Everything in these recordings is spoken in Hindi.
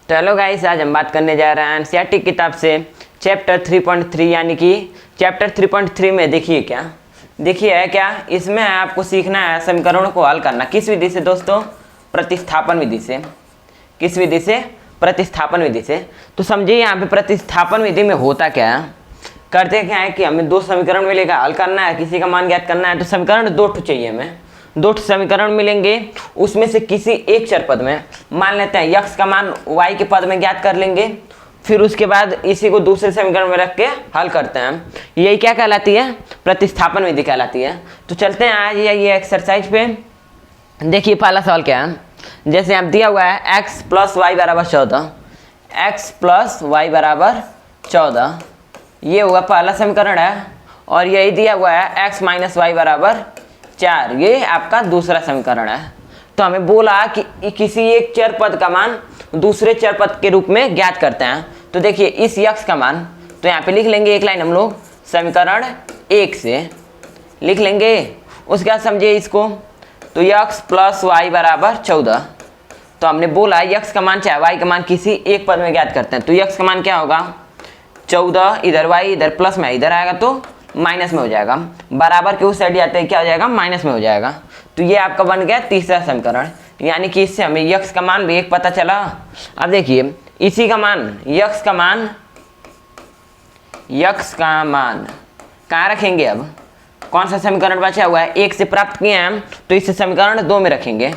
तो हेलो गाइस, आज हम बात करने जा रहे हैं एनसीईआरटी किताब से चैप्टर 3.3 यानी कि चैप्टर 3.3 में देखिए है क्या इसमें आपको सीखना है समीकरणों को हल करना। किस विधि से दोस्तों? प्रतिस्थापन विधि से। किस विधि से? प्रतिस्थापन विधि से। तो समझिए यहाँ पे प्रतिस्थापन विधि में होता क्या है, करते क्या है कि हमें दो समीकरण मिलेगा, हल करना है, किसी का मान ज्ञात करना है। तो समीकरण दो ठो चाहिए हमें, दो समीकरण मिलेंगे, उसमें से किसी एक चर पद में मान लेते हैं यक्स का मान वाई के पद में ज्ञात कर लेंगे, फिर उसके बाद इसी को दूसरे समीकरण में रख के हल करते हैं। यही क्या कहलाती है? प्रतिस्थापन विधि कहलाती है। तो चलते हैं आज ये एक्सरसाइज पे। देखिए पहला सवाल क्या है, जैसे यहाँ दिया हुआ है x प्लस वाई बराबर 14, x प्लस वाई बराबर 14, ये हुआ पहला समीकरण है। और यही दिया हुआ है x माइनस वाई बराबर 4, ये आपका दूसरा समीकरण है। तो हमें बोला कि किसी एक चर पद का मान दूसरे चर पद के रूप में ज्ञात करते हैं। तो देखिए इस यक्स का मान, तो यहाँ पे लिख लेंगे एक लाइन हम लोग समीकरण 1 से लिख लेंगे। उसके बाद समझिए इसको, तो यक्स प्लस वाई बराबर 14। तो हमने बोला यक्स का मान चाहे वाई का मान किसी एक पद में ज्ञात करते हैं। तो यक्स का मान क्या होगा? 14, इधर वाई इधर प्लस में इधर आएगा तो माइनस में हो जाएगा, बराबर के उस साइड जाते हैं क्या हो जाएगा? माइनस में हो जाएगा। तो ये आपका बन गया तीसरा समीकरण, यानी कि इससे हमें यक्स का मान भी एक पता चला। अब देखिए इसी का मान यक्स का मान कहाँ रखेंगे? अब कौन सा समीकरण बचा हुआ है? 1 से प्राप्त किए हैं हम, तो इसे समीकरण 2 में रखेंगे।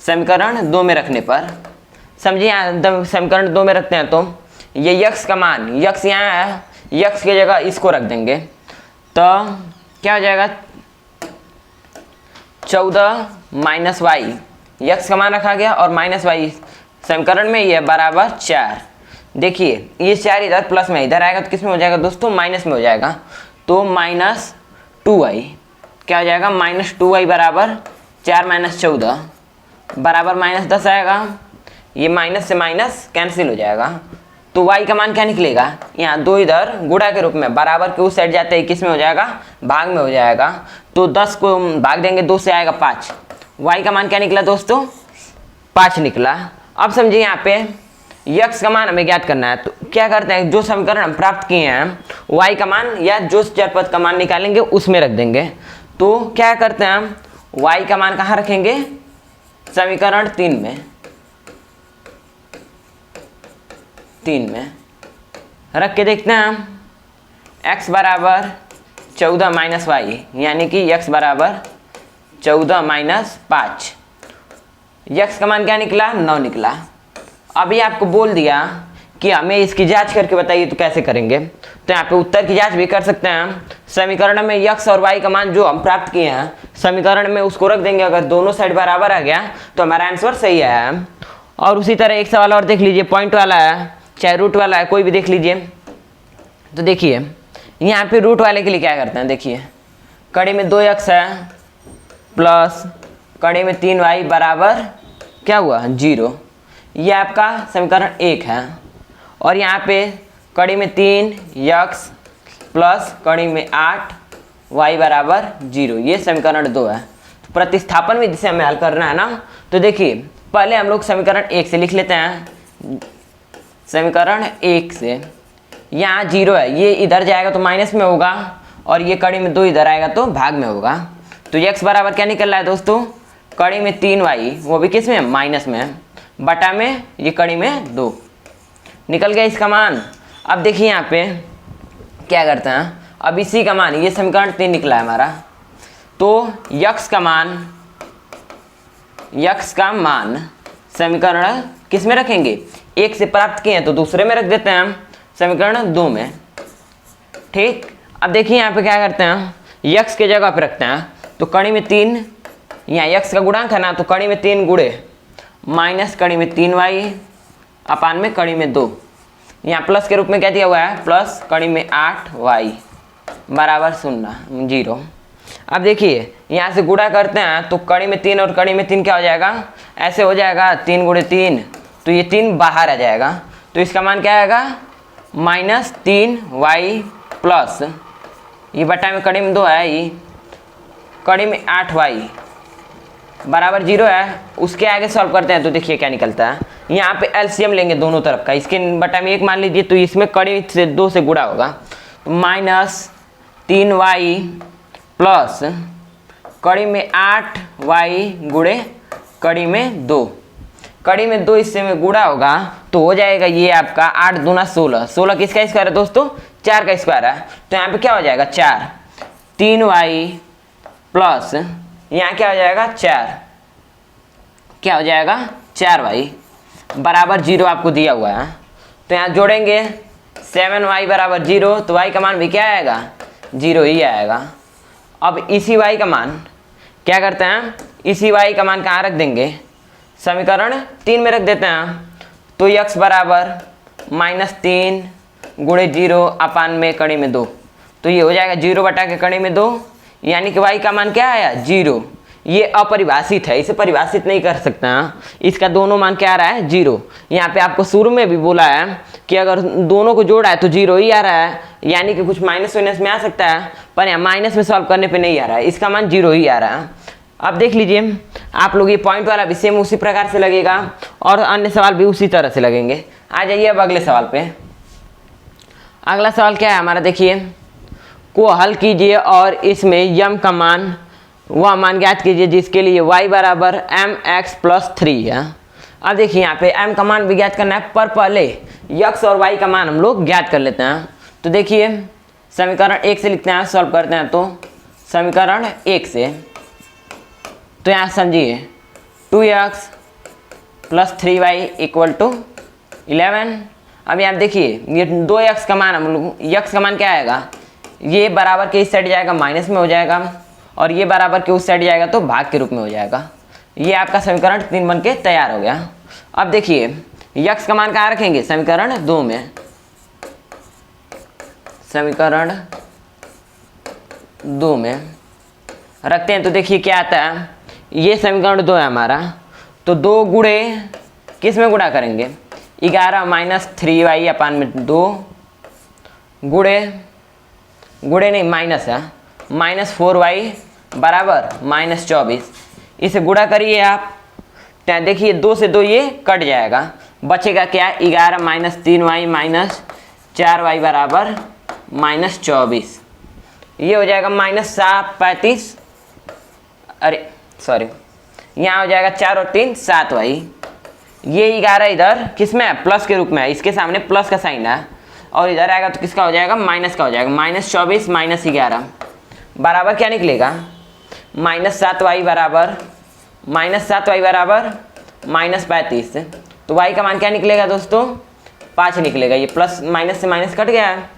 समीकरण 2 में रखने पर समझिए यहाँ समीकरण 2 में रखते हैं तो ये यक्स का मान, यक्स यहाँ है, यक्स की जगह इसको रख देंगे तो क्या हो जाएगा? 14 माइनस वाई, यक्स का मान रखा गया और माइनस वाई समीकरण में ये बराबर 4। देखिए ये 4 इधर प्लस में इधर आएगा तो किस में हो जाएगा दोस्तों? माइनस में हो जाएगा। तो माइनस 2y क्या हो जाएगा? माइनस 2y बराबर 4 माइनस 14 बराबर माइनस 10 आएगा। ये माइनस से माइनस कैंसिल हो जाएगा। तो y का मान क्या निकलेगा? यहाँ 2 इधर गुणा के रूप में बराबर के उस साइड जाते ही किस में हो जाएगा? भाग में हो जाएगा। तो 10 को भाग देंगे 2 से आएगा 5। y का मान क्या निकला दोस्तों? 5 निकला। अब समझिए यहाँ पे यक्स का मान हमें ज्ञात करना है। तो क्या करते हैं, जो समीकरण हम प्राप्त किए हैं y का मान या जो चर पद का मान निकालेंगे उसमें रख देंगे। तो क्या करते हैं हम, y का मान कहाँ रखेंगे? समीकरण 3 में रख के देखते हैं हम। x बराबर 14 माइनस वाई, यानी कि x बराबर 14 माइनस 5, यक्स का मान क्या निकला? 9 निकला। अभी आपको बोल दिया कि हमें इसकी जांच करके बताइए, तो कैसे करेंगे? तो यहाँ पे उत्तर की जांच भी कर सकते हैं हम। समीकरण में यक्स और वाई का मान जो हम प्राप्त किए हैं समीकरण में उसको रख देंगे। अगर दोनों साइड बराबर आ गया तो हमारा आंसर सही है। और उसी तरह एक सवाल और देख लीजिए, पॉइंट वाला है चाहे रूट वाला है, कोई भी देख लीजिए। तो देखिए यहाँ पे रूट वाले के लिए क्या करते हैं, देखिए कड़ी में 2x है प्लस कड़ी में 3y बराबर क्या हुआ? 0। ये आपका समीकरण 1 है। और यहाँ पे कड़ी में 3x प्लस कड़ी में 8y बराबर 0, ये समीकरण 2 है। तो प्रतिस्थापन विधि से हमें हल करना है ना। तो देखिए पहले हम लोग समीकरण 1 से लिख लेते हैं। समीकरण 1 से यहाँ 0 है, ये इधर जाएगा तो माइनस में होगा और ये कड़ी में 2 इधर आएगा तो भाग में होगा। तो x बराबर क्या निकल रहा है दोस्तों? कड़ी में 3y, वो भी किस में? माइनस में, बटा में ये कड़ी में 2 निकल गया इसका मान। अब देखिए यहाँ पे क्या करते हैं, अब इसी का मान, ये समीकरण 3 निकला है हमारा। तो यक्स का मान समीकरण किस में रखेंगे? 1 से प्राप्त किए हैं तो दूसरे में रख देते हैं हम, समीकरण 2 में। ठीक। अब देखिए यहाँ पे क्या करते हैं, यक्स के जगह पे रखते हैं। तो कड़ी में 3, यहाँ यक्स का गुणांक है ना, तो कड़ी में 3 गुणे माइनस कड़ी में 3y अपान में कड़ी में 2, यहाँ प्लस के रूप में क्या दिया हुआ है? प्लस कड़ी में 8y बराबर 0। अब देखिए यहाँ से गुणा करते हैं तो कड़ी में 3 और कड़ी में 3 क्या हो जाएगा? ऐसे हो जाएगा 3 गुणे 3, तो ये 3 बाहर आ जाएगा। तो इसका मान क्या आएगा? माइनस 3y प्लस ये बटा में कड़ी में 2 है, ये कड़ी में 8y बराबर 0 है। उसके आगे सॉल्व करते हैं तो देखिए क्या निकलता है, यहाँ पे एलसीएम लेंगे दोनों तरफ का, इसके बटा में 1 मान लीजिए, तो इसमें कड़ी से 2 से गुणा होगा, तो -3y प्लस कड़ी में 8y गुणे कड़ी में 2, कड़ी में 2 इससे में गुणा होगा तो हो जाएगा ये आपका 8 दूना 16, 16 किसका स्क्वायर है दोस्तों, 4 का स्क्वायर है, तो यहाँ पे क्या हो जाएगा 4, 3y प्लस यहाँ क्या हो जाएगा 4, क्या हो जाएगा 4y बराबर 0 आपको दिया हुआ है, तो यहाँ जोड़ेंगे 7y बराबर 0, तो y का मान भी क्या आएगा 0 ही आएगा। अब इसी y का मान क्या करते हैं, इसी y का मान कहाँ रख देंगे, समीकरण 3 में रख देते हैं, तो x बराबर -3 गुणे 0 अपान में कड़ी में 2, तो ये हो जाएगा 0 बटा के कड़ी में 2, यानी कि y का मान क्या आया 0। ये अपरिभाषित है, इसे परिभाषित नहीं कर सकते हैं, इसका दोनों मान क्या आ रहा है 0। यहाँ पे आपको शुरू में भी बोला है कि अगर दोनों को जोड़ा है तो 0 ही आ रहा है, यानी कि कुछ माइनस वाइनस में आ सकता है, पर यहाँ माइनस में सॉल्व करने पे नहीं आ रहा है, इसका मान 0 ही आ रहा है। अब देख लीजिए आप लोग, ये पॉइंट वाला भी सेम उसी प्रकार से लगेगा और अन्य सवाल भी उसी तरह से लगेंगे। आ जाइए अब अगले सवाल पे। अगला सवाल क्या है हमारा, देखिए, को हल कीजिए और इसमें यम का मान वह मान ज्ञात कीजिए जिसके लिए y बराबर mx प्लस 3 है। अब देखिए यहाँ पे m का मान भी ज्ञात करना है, पर पहले x और y का मान हम लोग ज्ञात कर लेते हैं। तो देखिए समीकरण 1 से लिखते हैं, सॉल्व करते हैं, तो समीकरण 1 से, तो यहाँ समझिए 2x plus 3y equal to 11। अब यहाँ देखिए ये 2x का मान हम लोग, x का मान क्या आएगा, ये बराबर के इस साइड जाएगा माइनस में हो जाएगा, और ये बराबर के उस साइड जाएगा तो भाग के रूप में हो जाएगा। ये आपका समीकरण 3 बन के तैयार हो गया। अब देखिए x का मान कहाँ रखेंगे, समीकरण 2 में, समीकरण 2 में रखते हैं, तो देखिए क्या आता है, ये समीकरण 2 है हमारा, तो 2 गुणे किस में गुणा करेंगे, 11 माइनस 3y अपान में 2 गुणे नहीं माइनस है, -4y बराबर -24, इसे गुणा करिए आप, देखिए 2 से 2 ये कट जाएगा, बचेगा क्या 11 माइनस 3y माइनस 4y बराबर -24, ये हो जाएगा -35, अरे सॉरी यहाँ हो जाएगा 4 और 3 7y, ये 11 इधर किस में है, प्लस के रूप में है, इसके सामने प्लस का साइन है, और इधर आएगा तो किसका हो जाएगा, माइनस का हो जाएगा, -24 -11 बराबर क्या निकलेगा, -7y बराबर -35, तो y का मान क्या निकलेगा दोस्तों, 5 निकलेगा, ये प्लस माइनस से माइनस कट गया है,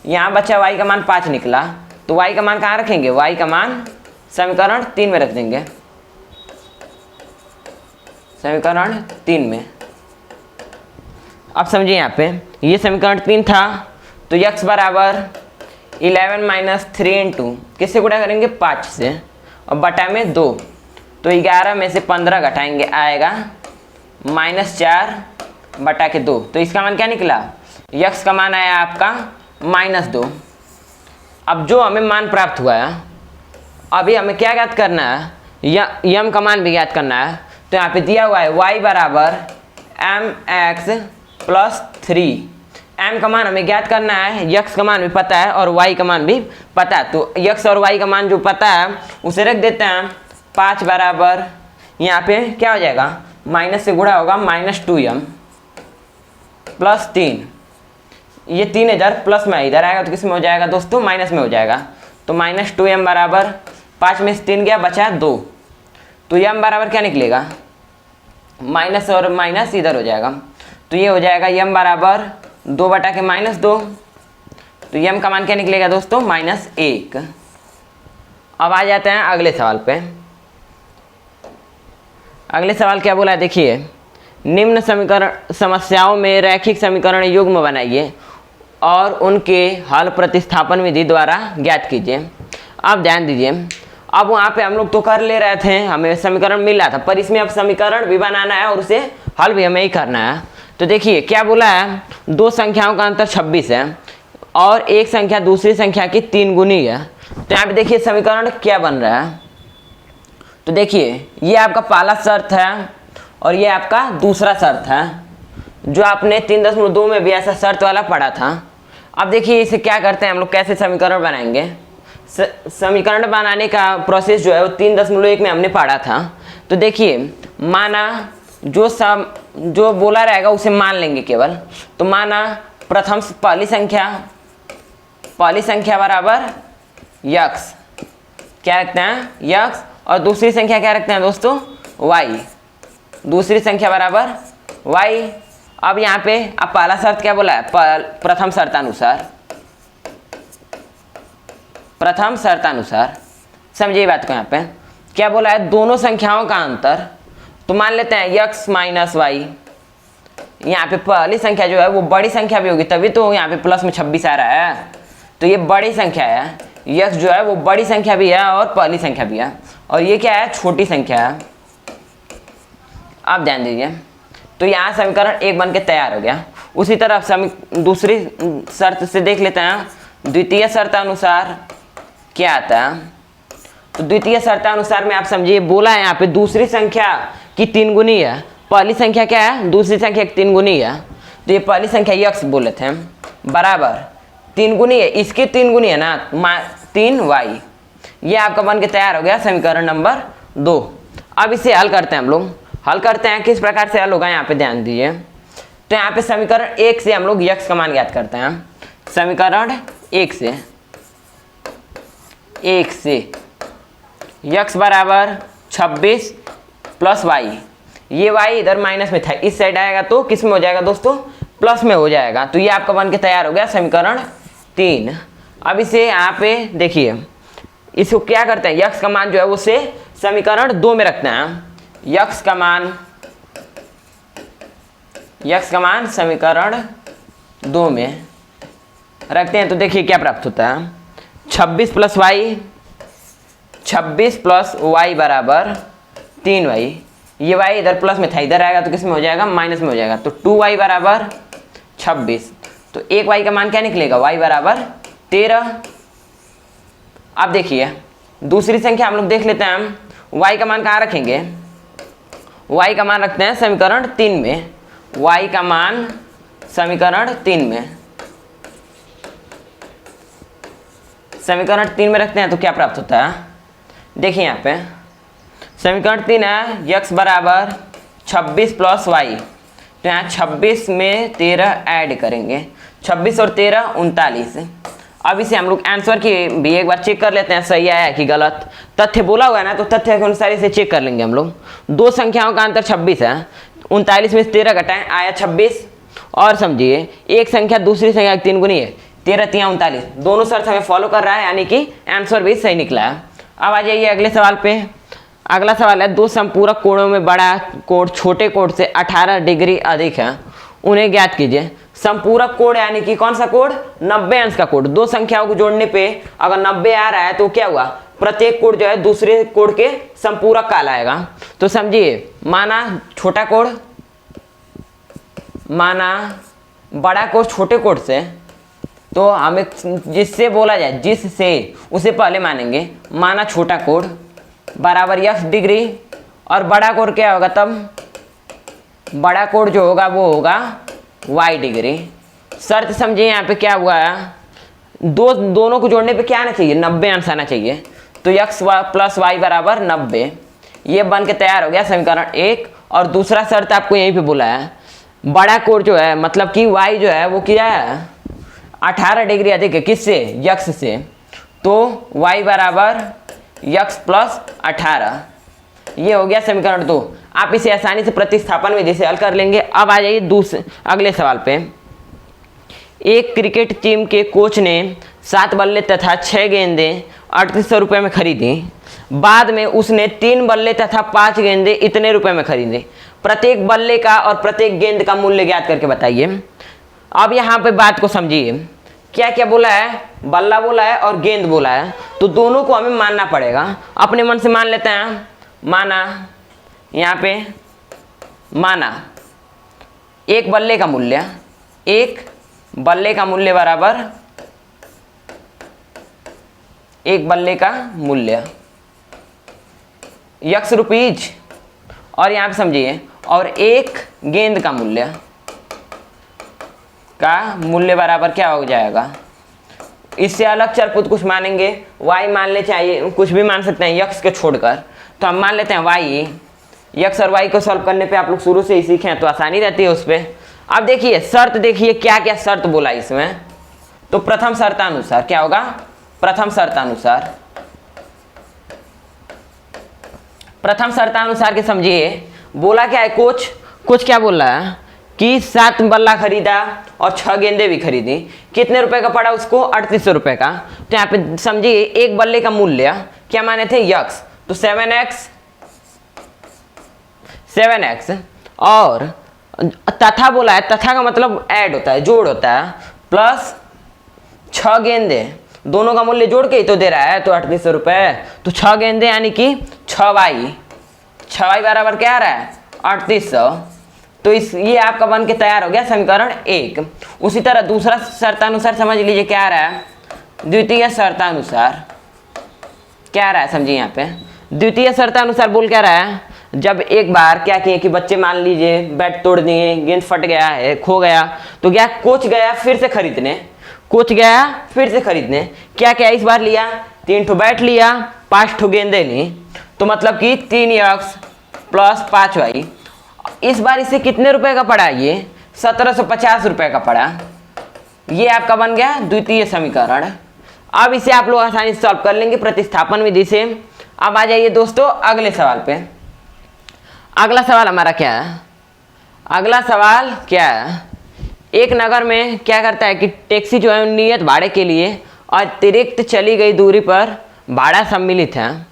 यहाँ बच्चा y का मान 5 निकला, तो y का मान कहाँ रखेंगे, y का मान समीकरण 3 में रख देंगे, समीकरण 3 में। अब समझिए यहाँ पे ये समीकरण 3 था, तो x बराबर 11 माइनस 3 इंटू किससे गुणा करेंगे 5 से, और बटा में 2, तो 11 में से 15 घटाएंगे आएगा -4 बटा के 2, तो इसका मान क्या निकला, x का मान आया आपका -2। अब जो हमें मान प्राप्त हुआ है, अभी हमें क्या ज्ञात करना है, यम का मान भी ज्ञात करना है, तो यहाँ पे दिया हुआ है y बराबर mx प्लस 3, m का मान हमें ज्ञात करना है, x का मान भी पता है और y का मान भी पता है, तो x और y का मान जो पता है उसे रख देते हैं, 5 बराबर यहाँ पे क्या हो जाएगा, माइनस से गुणा होगा -2m प्लस 3, ये 3 इधर प्लस में इधर आएगा तो किस में हो जाएगा दोस्तों, माइनस में हो जाएगा, तो -2m बराबर 5 में से 3 गया बचा 2, तो m बराबर क्या निकलेगा, माइनस और माइनस इधर हो जाएगा, तो ये हो जाएगा m बराबर 2 बटा के -2, तो m का मान क्या निकलेगा दोस्तों, -1। अब आ जाते हैं अगले सवाल पे। अगले सवाल क्या बोला है, देखिए, निम्न समीकरण समस्याओं में रैखिक समीकरण युग्म बनाइए और उनके हल प्रतिस्थापन विधि द्वारा ज्ञात कीजिए। अब ध्यान दीजिए, अब वहाँ पे हम लोग तो कर ले रहे थे, हमें समीकरण मिल रहा था, पर इसमें अब समीकरण भी बनाना है और उसे हल भी हमें ही करना है। तो देखिए क्या बोला है, 2 संख्याओं का अंतर 26 है और एक संख्या दूसरी संख्या की 3 गुनी है, तो यहाँ पे देखिए समीकरण क्या बन रहा है, तो देखिए ये आपका पहला शर्त है और ये आपका दूसरा शर्त है, जो आपने 3.2 में भी ऐसा शर्त वाला पढ़ा था। अब देखिए इसे क्या करते हैं हम लोग, कैसे समीकरण बनाएंगे। समीकरण बनाने का प्रोसेस जो है वो 3.1 में हमने पढ़ा था। तो देखिए माना जो बोला रहेगा उसे मान लेंगे केवल। तो माना प्रथम पहली संख्या बराबर यक्स, क्या रखते हैं यक्स, और दूसरी संख्या क्या रखते हैं दोस्तों वाई, दूसरी संख्या बराबर वाई। अब यहाँ पे अब पहला शर्त क्या बोला है, प्रथम शर्तानुसार समझिए बात को। यहाँ पे क्या बोला है, दोनों संख्याओं का अंतर। तो मान लेते हैं यक्स माइनस वाई, यहाँ पे पहली संख्या जो है वो बड़ी संख्या भी होगी, तभी तो यहाँ पे प्लस में 26 आ रहा है। तो ये बड़ी संख्या है, यक्स जो है वो बड़ी संख्या भी है और पहली संख्या भी है, और ये क्या है छोटी संख्या है। आप ध्यान दीजिए, तो यहाँ समीकरण 1 बन के तैयार हो गया। उसी तरह दूसरी शर्त से देख लेते हैं, द्वितीय शर्तानुसार क्या आता है। तो द्वितीय शर्तानुसार में आप समझिए बोला है यहाँ पे दूसरी संख्या की 3 गुनी है, पहली संख्या क्या है दूसरी संख्या की 3 गुनी है। तो ये पहली संख्या यक्स बोले थे बराबर 3 गुनी है, इसकी 3 गुनी है ना 3 वाई। ये आपका बन के तैयार हो गया समीकरण नंबर 2। अब इसे हल करते हैं हम लोग। हल करते हैं, किस प्रकार से हल होगा यहाँ पे ध्यान दीजिए। तो यहाँ पे समीकरण 1 से हम लोग यक्स का मान ज्ञात करते हैं। समीकरण 1 से यक्स बराबर 26 प्लस वाई, ये वाई इधर माइनस में था, इस साइड आएगा तो किस में हो जाएगा दोस्तों प्लस में हो जाएगा। तो ये आपका बन के तैयार हो गया समीकरण 3। अब इसे यहाँ पे देखिए, इसको क्या करते हैं, यक्स का मान जो है उसे समीकरण 2 में रखते हैं। यक्स का मान समीकरण 2 में रखते हैं। तो देखिए क्या प्राप्त होता है, 26 प्लस वाई बराबर 3 वाई, ये वाई इधर प्लस में था, इधर आएगा तो किस में हो जाएगा माइनस में हो जाएगा। तो 2 वाई बराबर 26, तो 1 वाई का मान क्या निकलेगा वाई बराबर 13। अब देखिए दूसरी संख्या हम लोग देख लेते हैं, हम वाई का मान कहाँ रखेंगे, वाई का मान रखते हैं समीकरण 3 में। वाई का मान समीकरण 3 में, समीकरण 3 में रखते हैं तो क्या प्राप्त होता है, देखिए यहाँ पे समीकरण 3 है यक्स बराबर 26 प्लस वाई। तो यहाँ 26 में 13 ऐड करेंगे, 26 और 13 39। अब इसे हम लोग आंसर की भी एक बार चेक कर लेते हैं सही आया कि गलत। तथ्य बोला हुआ है ना, तो तथ्य के अनुसार इसे चेक कर लेंगे हम लोग। दो संख्याओं का अंतर 26 है, 39 में से 13 घटाएं आया 26। और समझिए एक संख्या दूसरी संख्या की 3 गुनी है, 13 3 39, दोनों शर्त हमें फॉलो कर रहा है, यानी कि आंसर भी सही निकला है। अब आ जाइए अगले सवाल पे। अगला सवाल है, दो संपूरक कोणों में बड़ा कोण छोटे कोण से 18 डिग्री अधिक है, उन्हें ज्ञात कीजिए। संपूरक कोण यानी कि कौन सा कोण, 90 अंश का कोण। दो संख्याओं को जोड़ने पे अगर 90 आ रहा है तो क्या हुआ, प्रत्येक कोण जो है दूसरे कोण के संपूरक कहलाएगा। तो समझिए माना छोटा कोण, माना बड़ा कोण छोटे कोण से, तो हमें जिससे बोला जाए जिससे उसे पहले मानेंगे। माना छोटा कोण बराबर x डिग्री, और बड़ा कोण क्या होगा, तब बड़ा कोण जो होगा वो होगा y डिग्री। शर्त समझिए यहाँ पे क्या हुआ है, दोनों को जोड़ने पे क्या आना चाहिए, 90 अंश आना चाहिए। तो x प्लस वाई बराबर 90, ये बन के तैयार हो गया समीकरण 1। और दूसरा शर्त आपको यहीं पे बोला है, बड़ा कोण जो है मतलब कि y जो है वो क्या है 18 डिग्री अधिक है, किससे, x से। तो y बराबर x प्लस 18, ये हो गया समीकरण 2। आप इसे आसानी से प्रतिस्थापन विधि से हल कर लेंगे। अब आ जाइए दूसरे अगले सवाल पे। एक क्रिकेट टीम के कोच ने 7 बल्ले तथा 6 गेंदें 3800 रुपये में खरीदी। बाद में उसने 3 बल्ले तथा 5 गेंदें इतने रुपए में खरीदी। प्रत्येक बल्ले का और प्रत्येक गेंद का मूल्य ज्ञात करके बताइए। अब यहाँ पे बात को समझिए, क्या क्या बोला है, बल्ला बोला है और गेंद बोला है, तो दोनों को हमें मानना पड़ेगा। अपने मन से मान लेते हैं। माना यहाँ पे माना एक बल्ले का मूल्य बराबर एक बल्ले का मूल्य x रुपीज, और यहाँ पे समझिए, और एक गेंद का मूल्य का मूल्य बराबर क्या हो जाएगा। इससे अलग चर पुट कुछ मानेंगे, y मान ले, चाहिए कुछ भी मान सकते हैं x के छोड़कर, तो हम मान लेते हैं y। x और y को सॉल्व करने पे आप लोग शुरू से ही सीखे हैं तो आसानी रहती है उस पर। अब देखिए शर्त, देखिए क्या क्या शर्त बोला इसमें। तो प्रथम शर्तानुसार क्या होगा, प्रथम शर्तानुसार, प्रथम शर्तानुसार के समझिए बोला क्या है, कुछ क्या बोल रहा है कि 7 बल्ला खरीदा और 6 गेंदे भी खरीदी, कितने रुपए का पड़ा उसको, 3800 रुपए का। तो यहाँ पे समझिए एक बल्ले का मूल्य क्या माने थे, x, तो 7x और तथा बोला है, तथा का मतलब ऐड होता है, जोड़ होता है, प्लस 6 गेंदे, दोनों का मूल्य जोड़ के ही तो दे रहा है, तो 3800 रुपए, तो 6 गेंदे यानी कि 6y बराबर क्या आ रहा है, 3800। तो इस ये आपका बन के तैयार हो गया समीकरण 1। उसी तरह दूसरा शर्तानुसार समझ लीजिए क्या आ रहा है, द्वितीय शर्तानुसार क्या आ रहा है, समझिए यहाँ पे द्वितीय शर्तानुसार बोल क्या रहा है, जब एक बार क्या किए कि बच्चे मान लीजिए बैट तोड़ दिए, गेंद फट गया है, खो गया, तो क्या कोच गया फिर से खरीदने, कोच गया फिर से खरीदने, क्या क्या इस बार लिया, 3 ठो बैट लिया, 5 ठो गेंदे ली, तो मतलब कि 3x प्लस 5y। इस बार इसे कितने रुपए का पड़ा, ये 1750 रुपए का पड़ा। ये आपका बन गया द्वितीय समीकरण। अब इसे आप लोग आसानी से सॉल्व कर लेंगे प्रतिस्थापन विधि से। अब आ जाइए दोस्तों अगले सवाल पे। अगला सवाल हमारा क्या है, अगला सवाल क्या है, एक नगर में क्या करता है कि टैक्सी जो है नियत भाड़े के लिए अतिरिक्त चली गई दूरी पर भाड़ा सम्मिलित है,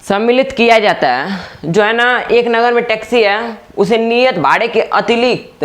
सम्मिलित किया जाता है। जो है ना एक नगर में टैक्सी है, उसे नियत भाड़े के अतिरिक्त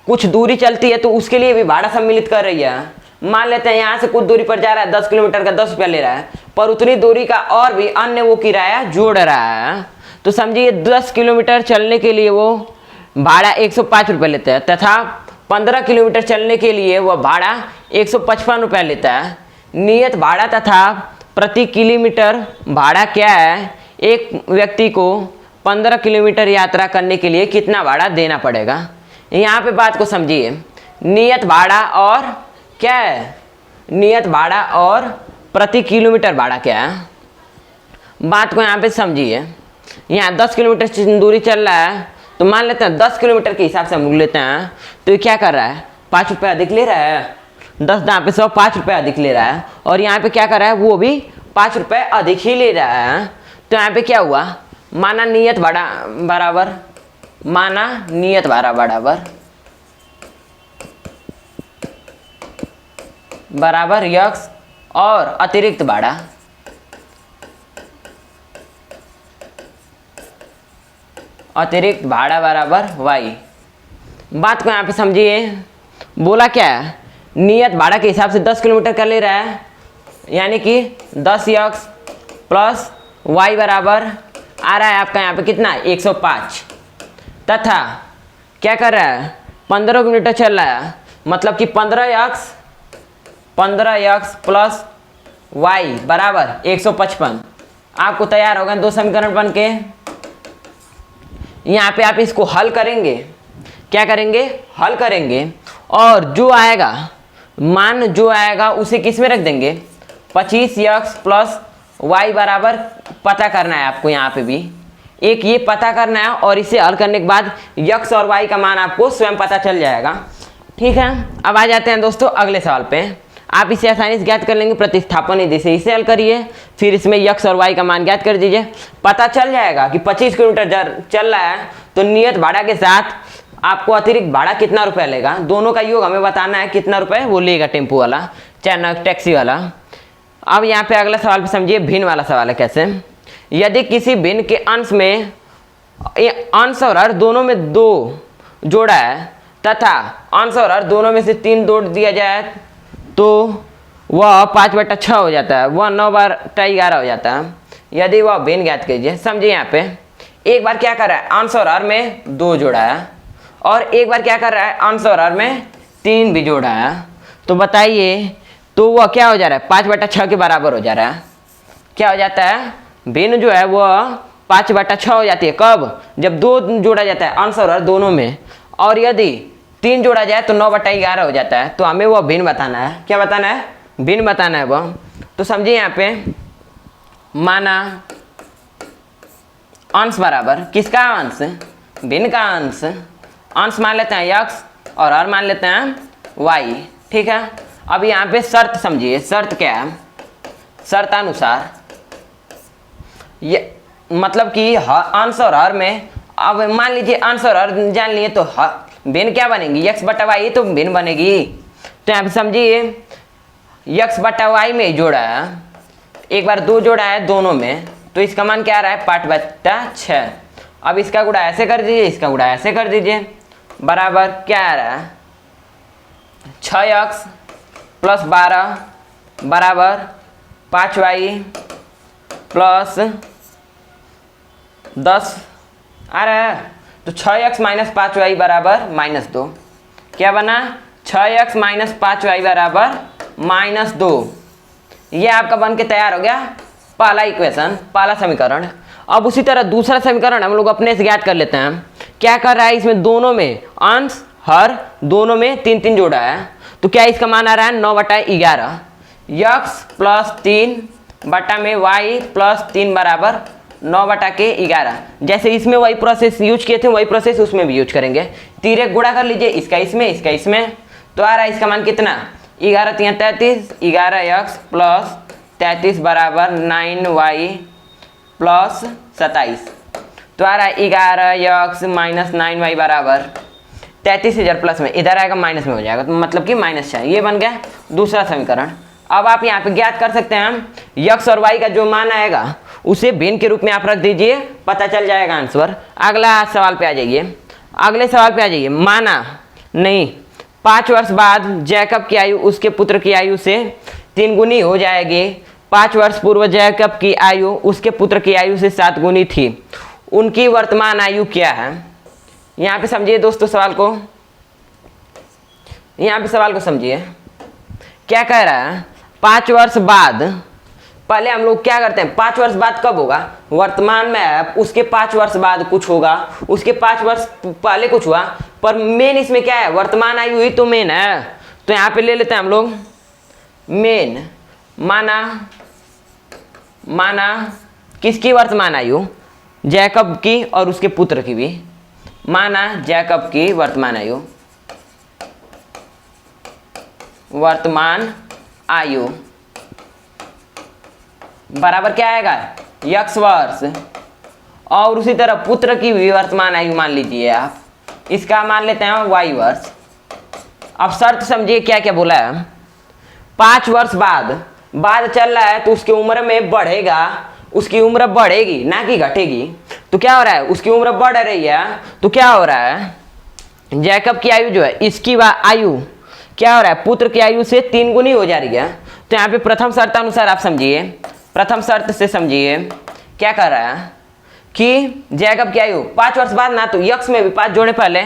कुछ दूरी चलती है तो उसके लिए भी भाड़ा सम्मिलित कर रही है। मान लेते हैं यहाँ से कुछ दूरी पर जा रहा है, 10 किलोमीटर का 10 रुपया ले रहा है, पर उतनी दूरी का और भी अन्य वो किराया जोड़ रहा है। तो समझिए 10 किलोमीटर चलने के लिए वो भाड़ा 105 रुपये लेता है, तथा 15 किलोमीटर चलने के लिए वह भाड़ा 155 रुपये लेता है। नियत भाड़ा तथा प्रति किलोमीटर भाड़ा क्या है, एक व्यक्ति को 15 किलोमीटर यात्रा करने के लिए कितना भाड़ा देना पड़ेगा। यहाँ पे बात को समझिए, नियत भाड़ा और क्या है, नियत भाड़ा और प्रति किलोमीटर भाड़ा क्या है, बात को यहाँ पे समझिए। यहाँ 10 किलोमीटर दूरी चल रहा है, तो मान लेते हैं 10 किलोमीटर के हिसाब से हम लेते हैं, तो ये क्या कर रहा है, 5 रुपये अधिक ले रहा है, 10 यहाँ पे 100 5 रुपये अधिक ले रहा है, और यहाँ पे क्या कर रहा है, वो भी 5 रुपये अधिक ही ले रहा है। तो यहाँ पे क्या हुआ, माना नियत भाड़ा बराबर, माना नियत भाड़ा बराबर यक्स और अतिरिक्त भाड़ा, अतिरिक्त भाड़ा बराबर वाई। बात को यहाँ पे समझिए, बोला क्या है, नियत भाड़ा के हिसाब से 10 किलोमीटर का ले रहा है, यानी कि 10x प्लस वाई बराबर आ रहा है आपका यहाँ पे कितना, 105, तथा क्या कर रहा है, 15 किलोमीटर चल रहा है, मतलब कि 15x प्लस वाई बराबर 155। आपको तैयार होगा 2 समीकरण बन के। यहाँ पे आप इसको हल करेंगे, क्या करेंगे, हल करेंगे, और जो आएगा मान जो आएगा उसे किस में रख देंगे, 25x प्लस वाई बराबर पता करना है आपको। यहाँ पे भी एक ये पता करना है, और इसे हल करने के बाद x और y का मान आपको स्वयं पता चल जाएगा। ठीक है, अब आ जाते हैं दोस्तों अगले सवाल पे। आप इसे आसानी से ज्ञात कर लेंगे प्रतिस्थापन विधि से। इसे हल करिए, फिर इसमें x और y का मान ज्ञात कर दीजिए। पता चल जाएगा कि 25 किलोमीटर चल रहा है, तो नियत भाड़ा के साथ आपको अतिरिक्त भाड़ा कितना रुपया लेगा, दोनों का योग हमें बताना है, कितना रुपये वो लेगा टेम्पो वाला चाहे टैक्सी वाला। अब यहाँ पे अगला सवाल पे समझिए, भिन्न वाला सवाल है। कैसे, यदि किसी भिन्न के अंश में अंश और हर दोनों में 2 जोड़ा है, तथा अंश और हर दोनों में से 3 जोड़ दिया जाए, तो वह 5/6 हो जाता है, वह 9/11 हो जाता है। यदि वह भिन्न ज्ञात कीजिए। समझिए यहाँ पे एक बार क्या कर रहा है, अंश और हर में 2 जोड़ा है, और एक बार क्या कर रहा है, अंश और हर में 3 भी जोड़ा है। तो बताइए, तो वह क्या हो जा रहा है, 5/6 के बराबर हो जा रहा है। क्या हो जाता है, भिन्न जो है वह 5/6 हो जाती है। कब, जब 2 जोड़ा जाता है अंश और हर दोनों में, और यदि 3 जोड़ा जाए तो 9/11 हो जाता है, तो हमें वो भिन्न बताना है। क्या बताना है? भिन्न बताना है वो। तो समझिए यहाँ पे माना अंश बराबर किसका अंश? भिन्न का अंश। अंश मान लेते हैं x और हर मान लेते हैं y। ठीक है, अब यहाँ पे शर्त समझिए। शर्त क्या है? शर्तानुसार ये मतलब कि अंश और हर में, अब मान लीजिए अंश और हर जान लिए तो भिन्न क्या बनेगी? x/y तो भिन्न बनेगी। तो यहाँ पे समझिए x/y में जोड़ा है, एक बार 2 जोड़ा है दोनों में, तो इसका मान क्या आ रहा है? 5/6। अब इसका गुणा ऐसे कर दीजिए, इसका गुणा ऐसे कर दीजिए, बराबर क्या आ रहा है? 6x + 12 बराबर 5y + 10 आ रहा है। तो 6x - 5y बराबर -2। क्या बना? 6x - 5y बराबर -2। ये आपका बन के तैयार हो गया पहला इक्वेशन, पहला समीकरण। अब उसी तरह दूसरा समीकरण हम लोग अपने से ज्ञात कर लेते हैं। क्या कर रहा है? इसमें दोनों में अंश हर दोनों में 3 जोड़ा है, तो क्या इसका मान आ रहा है? 9/11। x + 3 बटा में y + 3 बराबर 9/11। जैसे इसमें वही प्रोसेस यूज किए थे, वही प्रोसेस उसमें भी यूज करेंगे। तिरक गुणा कर लीजिए, इसका इसमें, इसका इसमें, तो आ रहा है इसका मान कितना? 11 × 3 = 33, 11x + 33 बराबर 9y + 27। तो आ रहा है 11x - 9y बराबर 33,000 प्लस में, इधर आएगा माइनस में हो जाएगा, तो मतलब कि -6। ये बन गया दूसरा समीकरण। अब आप यहाँ पे ज्ञात कर सकते हैं x और y का जो मान आएगा उसे भिन्न के रूप में आप रख दीजिए, पता चल जाएगा आंसर। अगला सवाल पे आ जाइए। अगले सवाल पे आ जाइए। माना नहीं 5 वर्ष बाद जैकब की आयु उसके पुत्र की आयु से 3 गुनी हो जाएगी। 5 वर्ष पूर्व जैकब की आयु उसके पुत्र की आयु से 7 गुनी थी। उनकी वर्तमान आयु क्या है? यहाँ पे समझिए दोस्तों सवाल को, यहाँ पे सवाल को समझिए। क्या कह रहा है? 5 वर्ष बाद, पहले हम लोग क्या करते हैं? 5 वर्ष बाद कब होगा? वर्तमान में है, उसके 5 वर्ष बाद कुछ होगा, उसके 5 वर्ष पहले कुछ हुआ, पर मेन इसमें क्या है? वर्तमान आयु ही तो मेन है। तो यहाँ पे ले लेते हैं हम लोग मेन। माना किसकी वर्तमान आयु? जैकब की और उसके पुत्र की भी। माना जैकब की वर्तमान आयु, बराबर क्या आएगा? x वर्ष, और उसी तरह पुत्र की भी वर्तमान आयु मान लीजिए आप, इसका मान लेते हैं y वर्ष। अब शर्त समझिए क्या क्या बोला है। 5 वर्ष बाद चल रहा है, तो उसकी उम्र में बढ़ेगा, उसकी उम्र बढ़ेगी ना कि घटेगी। तो क्या हो रहा है? उसकी उम्र बढ़ रही है, तो क्या हो रहा है? जैकब की आयु जो है, इसकी आयु क्या हो रहा है? पुत्र की आयु से 3 गुनी हो जा रही है। तो यहाँ पे प्रथम शर्त अनुसार आप समझिए, प्रथम शर्त से समझिए क्या कर रहा है कि जैकब की आयु 5 वर्ष बाद ना, तो x में भी 5 जोड़े पहले,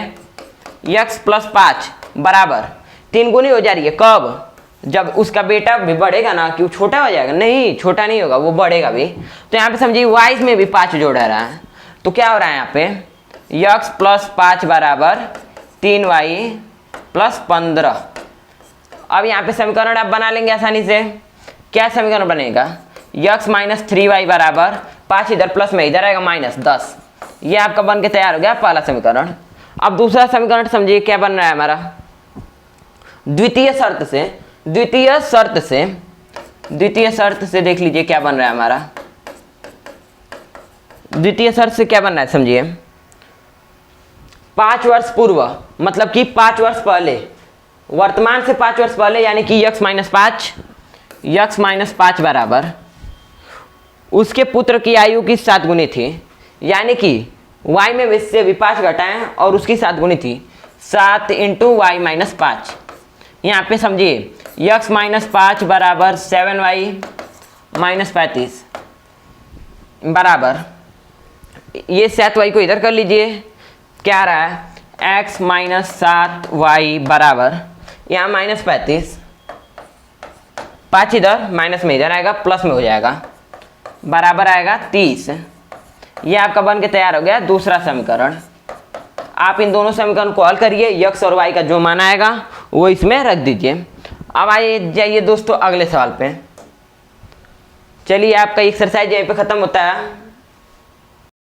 x + 5 बराबर 3 गुनी हो जा रही है। कब? जब उसका बेटा भी बढ़ेगा ना, कि वो छोटा हो जाएगा? नहीं, छोटा नहीं होगा, वो बढ़ेगा भी। तो यहाँ पे समझिए y में भी 5 जोड़ा रहा है, तो क्या हो रहा है यहाँ पे? x + 5 बराबर 3y + 15। अब यहाँ पे समीकरण आप बना लेंगे आसानी से। क्या समीकरण बनेगा? x - 3y बराबर 5 इधर प्लस में, इधर आएगा -10। ये आपका बन के तैयार हो गया पहला समीकरण। अब दूसरा समीकरण समझिए क्या बन रहा है हमारा। द्वितीय शर्त से देख लीजिए क्या बन रहा है हमारा। द्वितीय शर्त से क्या बन रहा है समझिए। 5 वर्ष पूर्व मतलब कि 5 वर्ष पहले, वर्तमान से 5 वर्ष पहले, यानी कि x - 5 बराबर उसके पुत्र की आयु की 7 गुनी थी, यानी कि y में से भी 5 घटाएं और उसकी 7 गुनी थी। 7 × y - 5। यहाँ पे समझिए x - 5 बराबर 7y - 35 बराबर, ये 7y को इधर कर लीजिए, क्या आ रहा है? x - 7y बराबर यहाँ -35, 5 इधर माइनस में इधर आएगा, प्लस में हो जाएगा, बराबर आएगा 30। ये आपका बन के तैयार हो गया दूसरा समीकरण। आप इन दोनों समीकरण को हल करिए, x और y का जो मान आएगा वो इसमें रख दीजिए। अब आइए जाइए दोस्तों अगले सवाल पे। चलिए आपका एक्सरसाइज यहीं पे खत्म होता है।